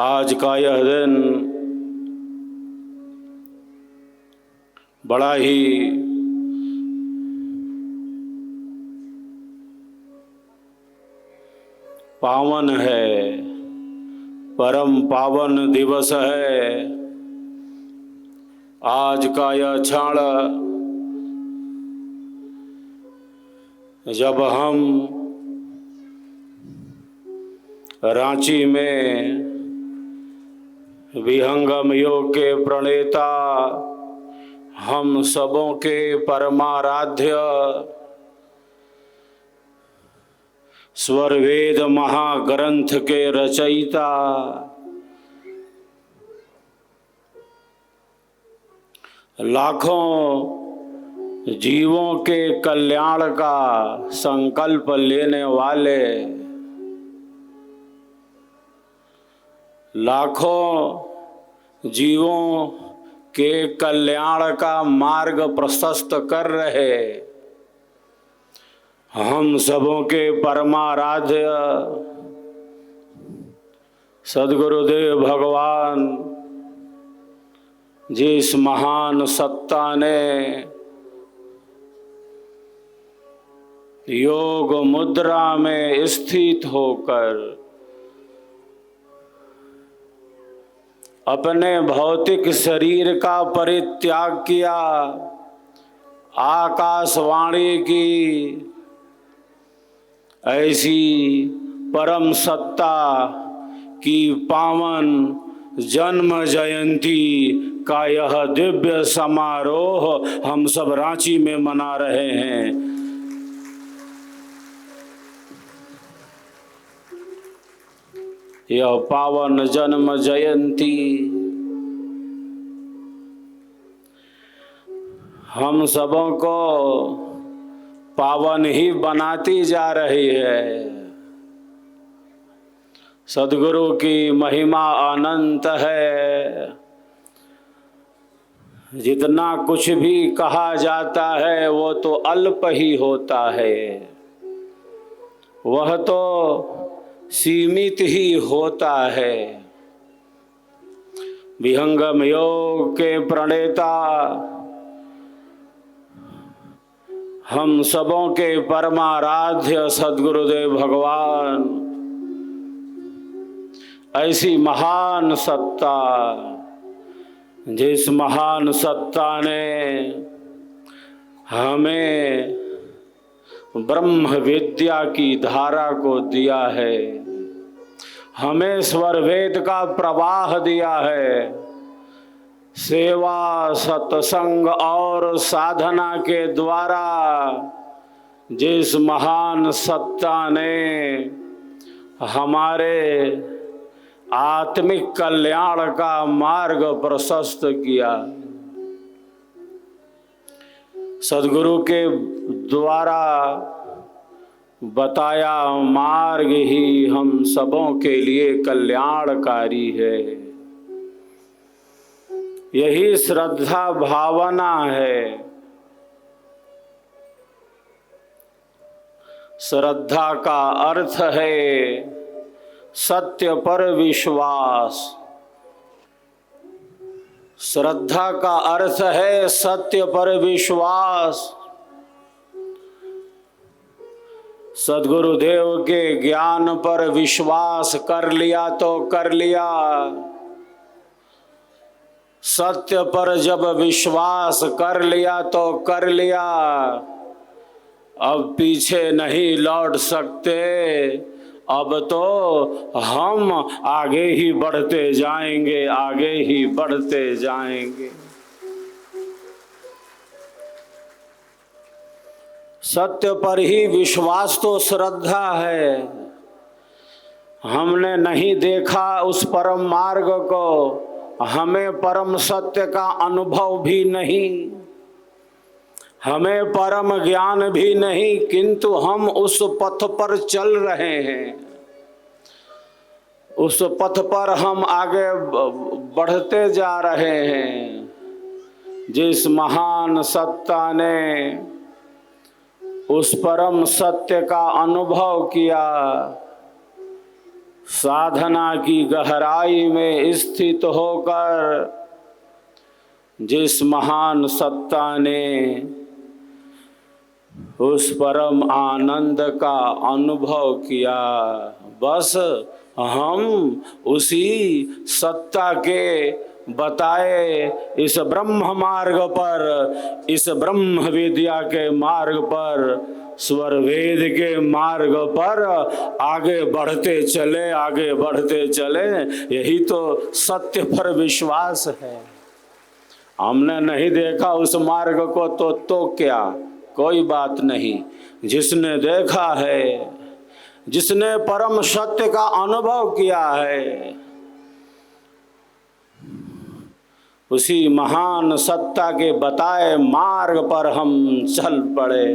आज का यह दिन बड़ा ही पावन है, परम पावन दिवस है। आज का यह क्षण जब हम रांची में विहंगम योग के प्रणेता, हम सबों के परमाराध्य स्वर वेद महाग्रंथ के रचयिता लाखों जीवों के कल्याण का संकल्प लेने वाले, लाखों जीवों के कल्याण का मार्ग प्रशस्त कर रहे हम सबों के परमाराध्य सद्गुरुदेव भगवान, जिस महान सत्ता ने योग मुद्रा में स्थित होकर अपने भौतिक शरीर का परित्याग किया, आकाशवाणी की ऐसी परम सत्ता की पावन जन्म जयंती का यह दिव्य समारोह हम सब रांची में मना रहे हैं। यह पावन जन्म जयंती हम सबों को पावन ही बनाती जा रही है। सद्गुरु की महिमा अनंत है। जितना कुछ भी कहा जाता है वो तो अल्प ही होता है, वह तो सीमित ही होता है। विहंगम योग के प्रणेता, हम सबों के परमाराध्य सद्गुरुदेव भगवान, ऐसी महान सत्ता, जिस महान सत्ता ने हमें ब्रह्म विद्या की धारा को दिया है, हमें स्वर वेद का प्रवाह दिया है, सेवा सत्संग और साधना के द्वारा जिस महान सत्ता ने हमारे आत्मिक कल्याण का मार्ग प्रशस्त किया, सद्गुरु के द्वारा बताया मार्ग ही हम सबों के लिए कल्याणकारी है। यही श्रद्धा भावना है। श्रद्धा का अर्थ है सत्य पर विश्वास। श्रद्धा का अर्थ है सत्य पर विश्वास। सद्गुरुदेव के ज्ञान पर विश्वास कर लिया तो कर लिया। सत्य पर जब विश्वास कर लिया तो कर लिया, अब पीछे नहीं लौट सकते। अब तो हम आगे ही बढ़ते जाएंगे, आगे ही बढ़ते जाएंगे। सत्य पर ही विश्वास तो श्रद्धा है। हमने नहीं देखा उस परम मार्ग को, हमें परम सत्य का अनुभव भी नहीं, हमें परम ज्ञान भी नहीं, किंतु हम उस पथ पर चल रहे हैं। उस पथ पर हम आगे बढ़ते जा रहे हैं। जिस महान सत्ता ने उस परम सत्य का अनुभव किया, साधना की गहराई में स्थित होकर जिस महान सत्ता ने उस परम आनंद का अनुभव किया, बस हम उसी सत्ता के बताए इस ब्रह्म मार्ग पर, इस ब्रह्म विद्या के मार्ग पर, स्वर वेद के मार्ग पर आगे बढ़ते चले, आगे बढ़ते चले। यही तो सत्य पर विश्वास है। हमने नहीं देखा उस मार्ग को तो क्या, कोई बात नहीं। जिसने देखा है, जिसने परम सत्य का अनुभव किया है, उसी महान सत्ता के बताए मार्ग पर हम चल पड़े।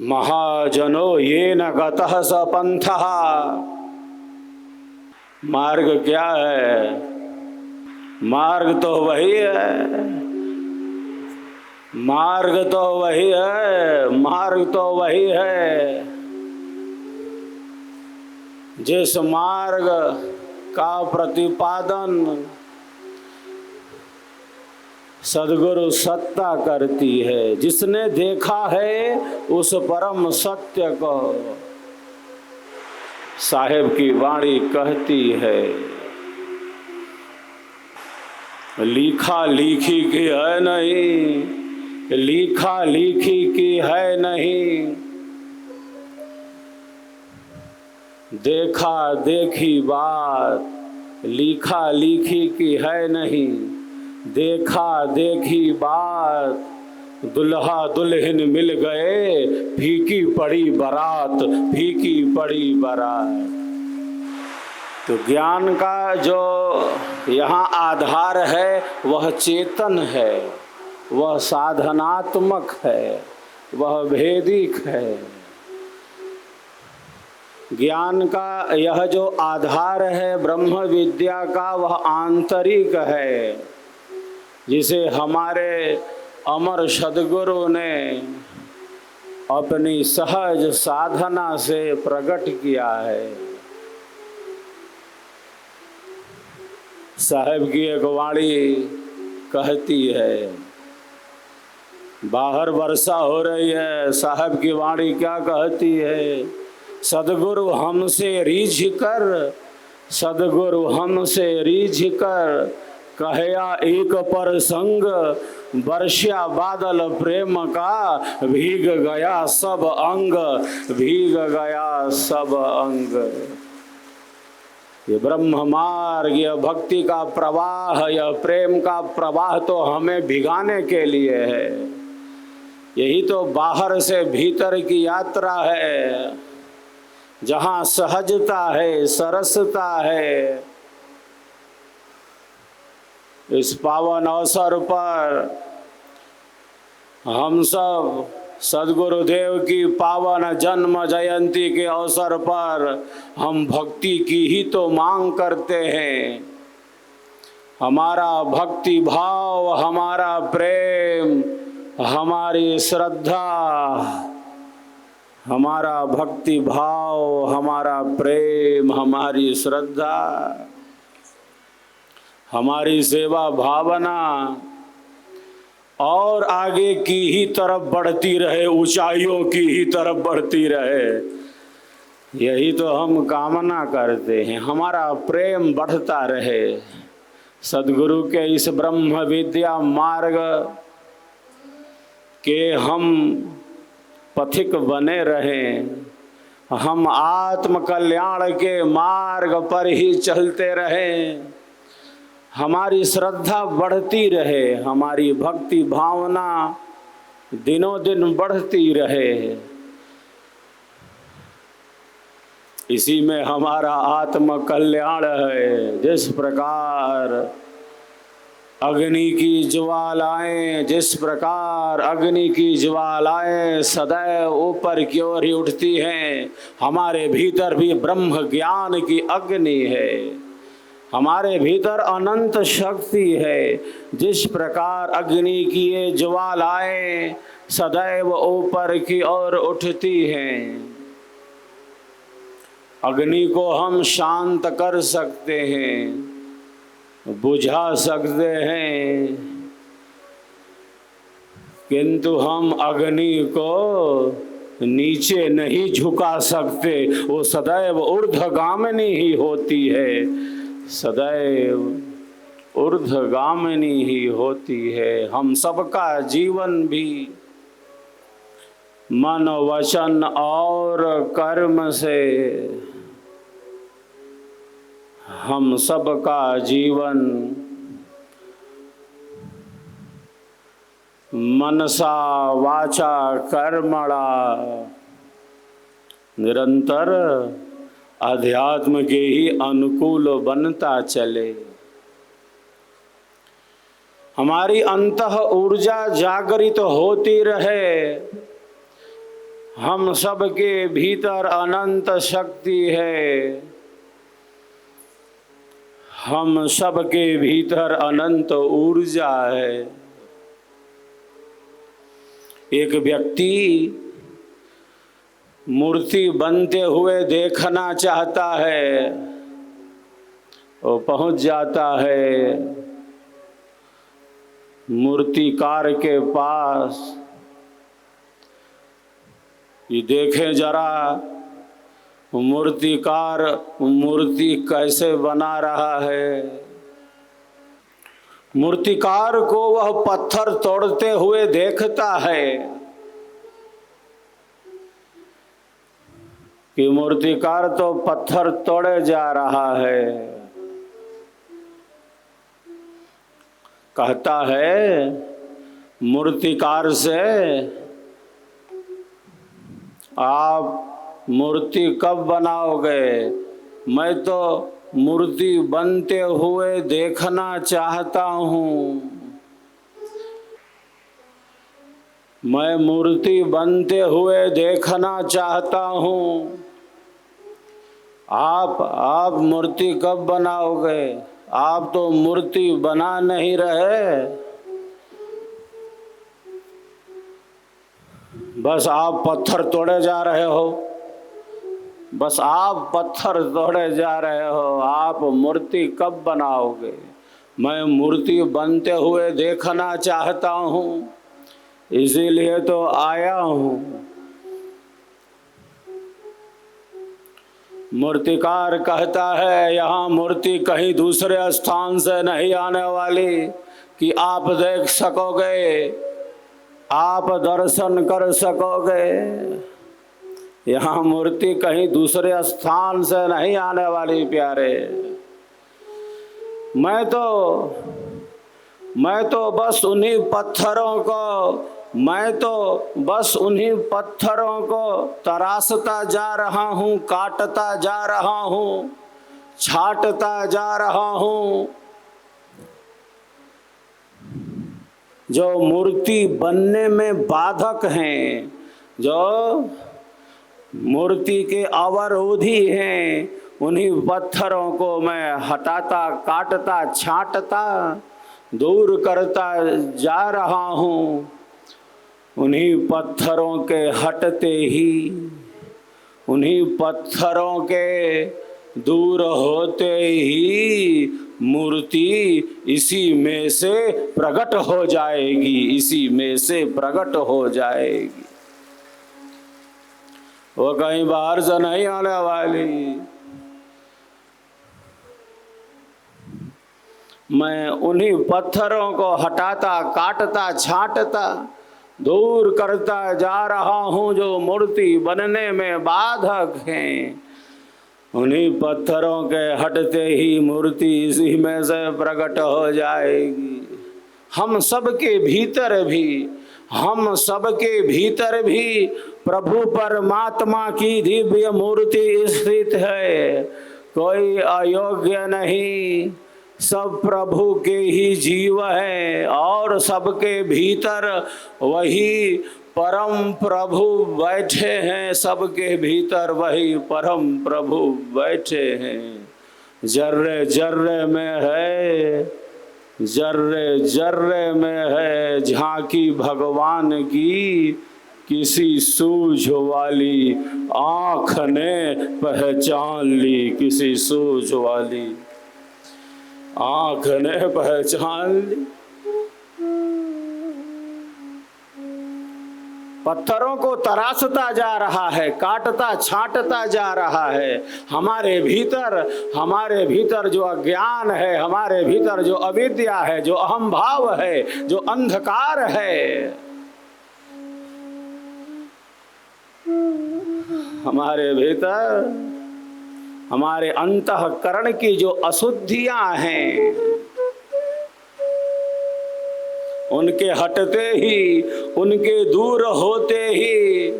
महाजनो ये न गतः स पंथः। मार्ग क्या है? मार्ग तो वही है, मार्ग तो वही है, मार्ग तो वही है जिस मार्ग का प्रतिपादन सद्गुरु सत्ता करती है। जिसने देखा है उस परम सत्य को साहेब की वाणी कहती है। लिखा लिखी की है नहीं, लिखा लिखी की है नहीं, देखा देखी बात लिखा लिखी की है नहीं, देखा देखी बात। दुल्हा दुल्हन मिल गए, फीकी पड़ी बारात, फीकी पड़ी बारात। तो ज्ञान का जो यहाँ आधार है वह चेतन है, वह साधनात्मक है, वह भेदिक है। ज्ञान का यह जो आधार है ब्रह्म विद्या का, वह आंतरिक है, जिसे हमारे अमर सद्गुरु ने अपनी सहज साधना से प्रकट किया है। साहब की एक वाणी कहती है, बाहर वर्षा हो रही है, साहब की वाणी क्या कहती है? सद्गुरु हमसे रीझ कर, सद्गुरु हमसे रीझ कर, कहया एक पर संग, वर्षा बादल प्रेम का, भीग गया सब अंग, भीग गया सब अंग। ये ब्रह्म मार्ग, यह भक्ति का प्रवाह, यह प्रेम का प्रवाह तो हमें भिगाने के लिए है। यही तो बाहर से भीतर की यात्रा है, जहाँ सहजता है, सरसता है। इस पावन अवसर पर हम सब सद्गुरुदेव की पावन जन्म जयंती के अवसर पर हम भक्ति की ही तो मांग करते हैं। हमारा भक्ति भाव, हमारा प्रेम, हमारी श्रद्धा, हमारा भक्ति भाव, हमारा प्रेम, हमारी श्रद्धा, हमारी सेवा भावना और आगे की ही तरफ बढ़ती रहे, ऊंचाइयों की ही तरफ बढ़ती रहे। यही तो हम कामना करते हैं, हमारा प्रेम बढ़ता रहे। सद्गुरु के इस ब्रह्म विद्या मार्ग के हम पथिक बने रहें, हम आत्म कल्याण के मार्ग पर ही चलते रहें। हमारी श्रद्धा बढ़ती रहे, हमारी भक्ति भावना दिनों दिन बढ़ती रहे। इसी में हमारा आत्म कल्याण है। जिस प्रकार अग्नि की ज्वालाएं, जिस प्रकार अग्नि की ज्वालाएं सदैव ऊपर की ओर ही उठती हैं, हमारे भीतर भी ब्रह्म ज्ञान की अग्नि है, हमारे भीतर अनंत शक्ति है। जिस प्रकार अग्नि की ये ज्वालाएं सदैव ऊपर की ओर उठती हैं, अग्नि को हम शांत कर सकते हैं, बुझा सकते हैं, किंतु हम अग्नि को नीचे नहीं झुका सकते। वो सदैव ऊर्ध्वगामिनी ही होती है, सदैव ऊर्ध्वगामिनी ही होती है। हम सबका जीवन भी मन, वचन और कर्म से, हम सबका जीवन मनसा वाचा कर्मणा निरंतर अध्यात्म के ही अनुकूल बनता चले। हमारी अंतः ऊर्जा जागृत होती रहे। हम सबके भीतर अनंत शक्ति है, हम सबके भीतर अनंत ऊर्जा है। एक व्यक्ति मूर्ति बनते हुए देखना चाहता है, वो पहुंच जाता है मूर्तिकार के पास। ये देखे जरा मूर्तिकार मूर्ति कैसे बना रहा है। मूर्तिकार को वह पत्थर तोड़ते हुए देखता है कि मूर्तिकार तो पत्थर तोड़े जा रहा है। कहता है मूर्तिकार से, आप मूर्ति कब बनाओगे? मैं तो मूर्ति बनते हुए देखना चाहता हूँ, मैं मूर्ति बनते हुए देखना चाहता हूँ। आप मूर्ति कब बनाओगे? आप तो मूर्ति बना नहीं रहे, बस आप पत्थर तोड़े जा रहे हो, बस आप पत्थर तोड़े जा रहे हो। आप मूर्ति कब बनाओगे? मैं मूर्ति बनते हुए देखना चाहता हूँ, इसीलिए तो आया हूँ। मूर्तिकार कहता है, यहाँ मूर्ति कहीं दूसरे स्थान से नहीं आने वाली कि आप देख सकोगे, आप दर्शन कर सकोगे। यहाँ मूर्ति कहीं दूसरे स्थान से नहीं आने वाली प्यारे। मैं तो बस उन्हीं पत्थरों को, मैं तो बस उन्हीं पत्थरों को तराशता जा रहा हूँ, काटता जा रहा हूँ, छांटता जा रहा हूँ। जो मूर्ति बनने में बाधक हैं, जो मूर्ति के अवरोधी हैं, उन्हीं पत्थरों को मैं हटाता, काटता, छांटता, दूर करता जा रहा हूँ। उन्हीं पत्थरों के हटते ही, उन्हीं पत्थरों के दूर होते ही मूर्ति इसी में से प्रकट हो जाएगी, इसी में से प्रकट हो जाएगी। वो कहीं बाहर से नहीं आने वाली। मैं उन्हीं पत्थरों को हटाता, काटता, छांटता, दूर करता जा रहा हूँ जो मूर्ति बनने में बाधक हैं। उन्हीं पत्थरों के हटते ही मूर्ति इसी में से प्रकट हो जाएगी। हम सबके भीतर भी, हम सबके भीतर भी प्रभु परमात्मा की दिव्य मूर्ति स्थित है। कोई अयोग्य नहीं, सब प्रभु के ही जीव हैं और सबके भीतर वही परम प्रभु बैठे हैं। सबके भीतर वही परम प्रभु बैठे हैं। जर्रे जर्रे में है, जर्रे जर्रे में है झांकी भगवान की किसी सूझ वाली आँख ने पहचान ली, किसी सूझ वाली आँख ने पहचान ली। पत्थरों को तराशता जा रहा है, काटता छांटता जा रहा है। हमारे भीतर जो अज्ञान है, हमारे भीतर जो अविद्या है, जो अहम भाव है, जो अंधकार है, हमारे भीतर हमारे अंतःकरण की जो अशुद्धियां हैं, उनके हटते ही, उनके दूर होते ही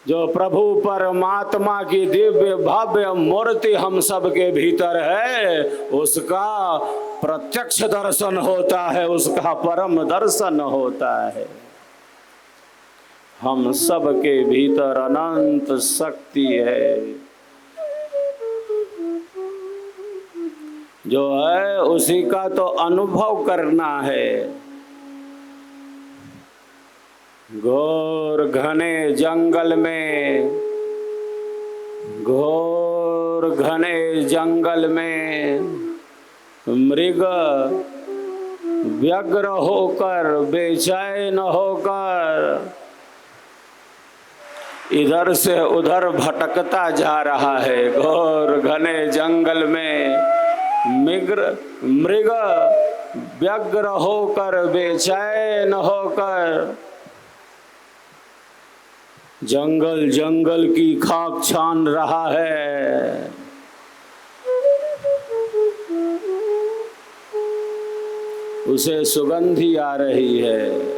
जो प्रभु परमात्मा की दिव्य भव्य मूर्ति हम सब के भीतर है, उसका प्रत्यक्ष दर्शन होता है, उसका परम दर्शन होता है। हम सब के भीतर अनंत शक्ति है, जो है उसी का तो अनुभव करना है। घोर घने जंगल में, घोर घने जंगल में मृग व्यग्र होकर, बेचैन होकर इधर से उधर भटकता जा रहा है। घोर घने जंगल में मृग व्यग्र होकर, बेचैन होकर जंगल जंगल की खाक छान रहा है। उसे सुगंधी आ रही है।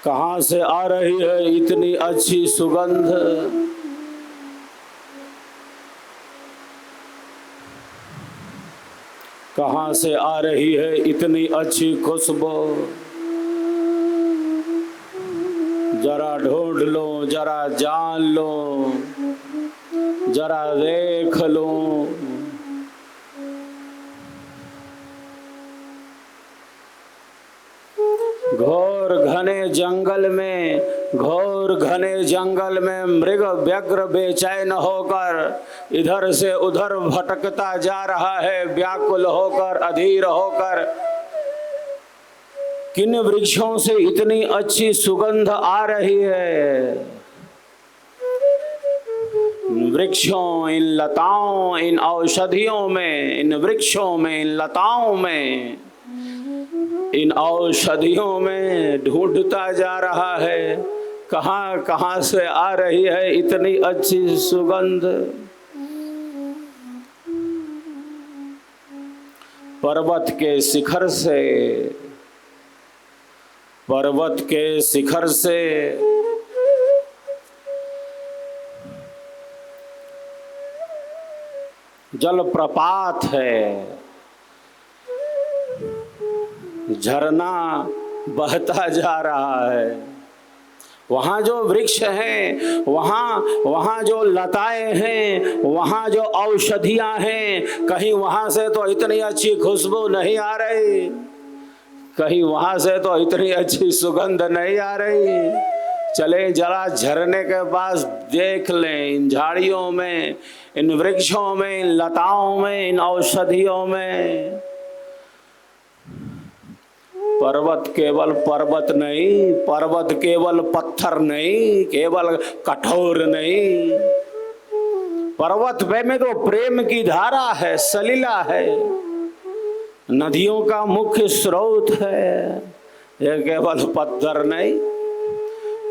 कहाँ से आ रही है इतनी अच्छी सुगंध? कहाँ से आ रही है इतनी अच्छी खुशबू? जरा ढूंढ लो, जरा जान लो, जरा देख लो। घोर घने जंगल में, घोर घने जंगल में मृग व्यग्र बेचैन होकर इधर से उधर भटकता जा रहा है, व्याकुल होकर, अधीर होकर। किन वृक्षों से इतनी अच्छी सुगंध आ रही है? वृक्षों, इन लताओं, इन औषधियों में, इन वृक्षों में, इन लताओं में, इन औषधियों में ढूंढता जा रहा है। कहाँ कहाँ से आ रही है इतनी अच्छी सुगंध? पर्वत के शिखर से, पर्वत के शिखर से जलप्रपात है, झरना बहता जा रहा है। वहाँ जो वृक्ष हैं, वहाँ जो लताएं हैं, वहाँ जो औषधियाँ हैं, कहीं वहाँ से तो इतनी अच्छी खुशबू नहीं आ रही, कहीं वहाँ से तो इतनी अच्छी सुगंध नहीं आ रही। चले जरा झरने के पास देख लें, इन झाड़ियों में, इन वृक्षों में, इन लताओं में, इन औषधियों में। पर्वत केवल पर्वत नहीं, पर्वत केवल पत्थर नहीं, केवल कठोर नहीं। पर्वत में तो प्रेम की धारा है, सलीला है, नदियों का मुख्य स्रोत है। यह केवल पत्थर नहीं।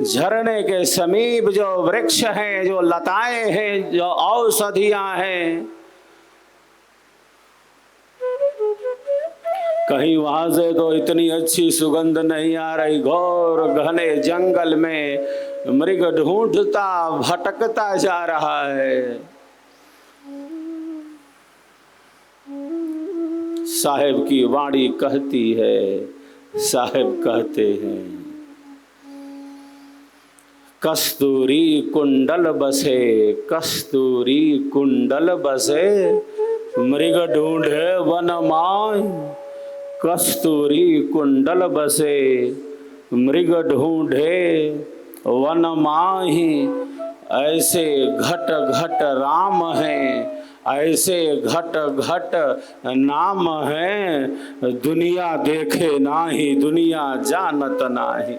झरने के समीप जो वृक्ष हैं, जो लताएं हैं, जो औषधियां हैं, कहीं वहां से तो इतनी अच्छी सुगंध नहीं आ रही। घोर घने जंगल में मृग ढूंढता भटकता जा रहा है। साहिब की वाणी कहती है, साहिब कहते हैं, कस्तूरी कुंडल बसे, कस्तूरी कुंडल बसे, मृग ढूंढे वन माय, कस्तूरी कुंडल बसे, मृग ढूंढे वन माही। ऐसे घट घट राम हैं, ऐसे घट घट नाम है। दुनिया देखे नाही, दुनिया जानत नाही।